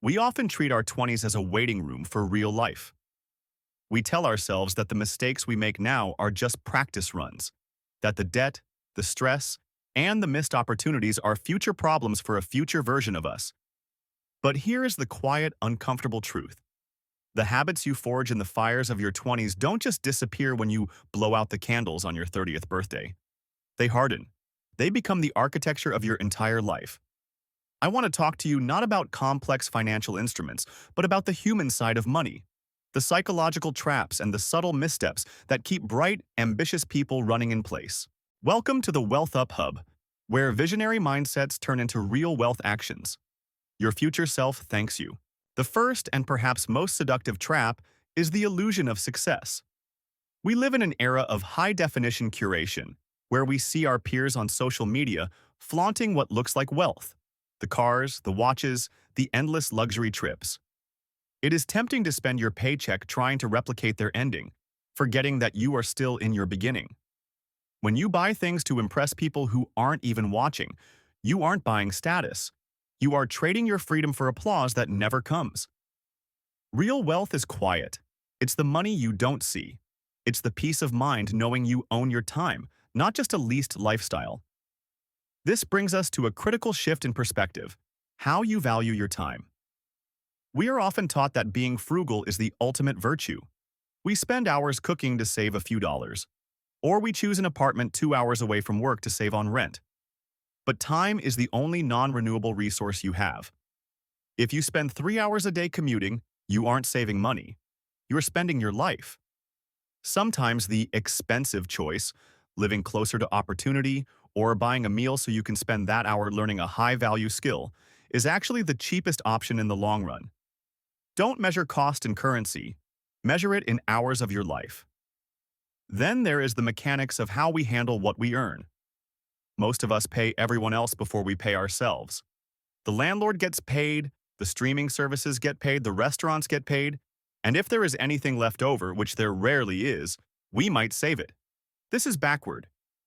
We often treat our 20s as a waiting room for real life. We tell ourselves that the mistakes we make now are just practice runs, that the debt, the stress, and the missed opportunities are future problems for a future version of us. But here is the quiet, uncomfortable truth. The habits you forge in the fires of your 20s don't just disappear when you blow out the candles on your 30th birthday. They harden. They become the architecture of your entire life. I want to talk to you not about complex financial instruments, but about the human side of money, the psychological traps and the subtle missteps that keep bright, ambitious people running in place. Welcome to the Wealth Up Hub, where visionary mindsets turn into real wealth actions. Your future self thanks you. The first and perhaps most seductive trap is the illusion of success. We live in an era of high-definition curation, where we see our peers on social media flaunting what looks like wealth. The cars, the watches, the endless luxury trips. It is tempting to spend your paycheck trying to replicate their ending, forgetting that you are still in your beginning. When you buy things to impress people who aren't even watching, you aren't buying status. You are trading your freedom for applause that never comes. Real wealth is quiet. It's the money you don't see. It's the peace of mind knowing you own your time, not just a leased lifestyle. This brings us to a critical shift in perspective: how you value your time. We are often taught that being frugal is the ultimate virtue. We spend hours cooking to save a few dollars, or we choose an apartment 2 hours away from work to save on rent. But time is the only non-renewable resource you have. If you spend 3 hours a day commuting, you aren't saving money. You're spending your life. Sometimes the expensive choice, living closer to opportunity, or buying a meal so you can spend that hour learning a high-value skill, is actually the cheapest option in the long run. Don't measure cost in currency. Measure it in hours of your life. Then there is the mechanics of how we handle what we earn. Most of us pay everyone else before we pay ourselves. The landlord gets paid, the streaming services get paid, the restaurants get paid, and if there is anything left over, which there rarely is, we might save it. This is backward.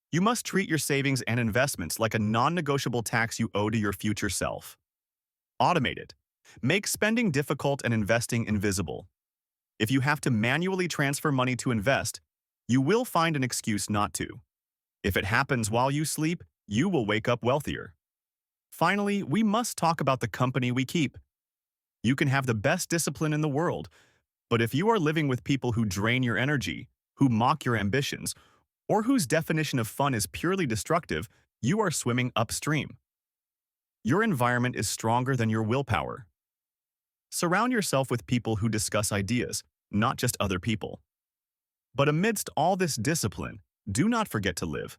You must treat your savings and investments like a non-negotiable tax you owe to your future self. Automate it. Make spending difficult and investing invisible. If you have to manually transfer money to invest, you will find an excuse not to. If it happens while you sleep, you will wake up wealthier. Finally, we must talk about the company we keep. You can have the best discipline in the world, but if you are living with people who drain your energy, who mock your ambitions, or whose definition of fun is purely destructive, you are swimming upstream. Your environment is stronger than your willpower. Surround yourself with people who discuss ideas, not just other people. But amidst all this discipline, do not forget to live.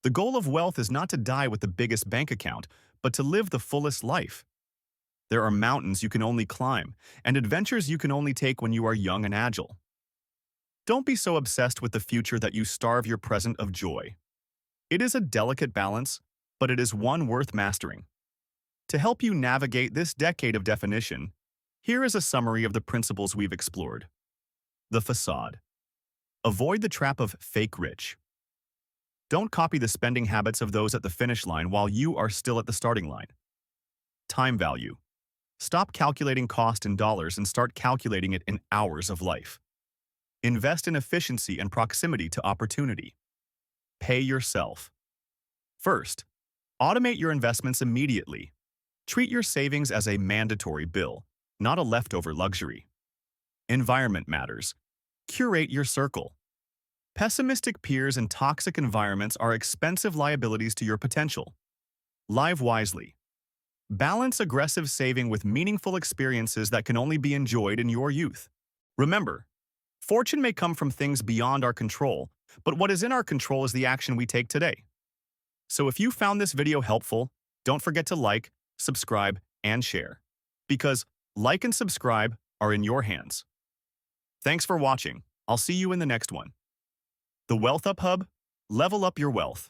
The goal of wealth is not to die with the biggest bank account, but to live the fullest life. There are mountains you can only climb, and adventures you can only take when you are young and agile. Don't be so obsessed with the future that you starve your present of joy. It is a delicate balance, but it is one worth mastering. To help you navigate this decade of definition, here is a summary of the principles we've explored. The facade. Avoid the trap of fake rich. Don't copy the spending habits of those at the finish line while you are still at the starting line. Time value. Stop calculating cost in dollars and start calculating it in hours of life. Invest in efficiency and proximity to opportunity. Pay yourself. First, automate your investments immediately. Treat your savings as a mandatory bill, not a leftover luxury. Environment matters. Curate your circle. Pessimistic peers and toxic environments are expensive liabilities to your potential. Live wisely. Balance aggressive saving with meaningful experiences that can only be enjoyed in your youth. Remember, fortune may come from things beyond our control, but what is in our control is the action we take today. So if you found this video helpful, don't forget to like, subscribe, and share. Because like and subscribe are in your hands. Thanks for watching. I'll see you in the next one. The Wealth Up Hub, level up your wealth.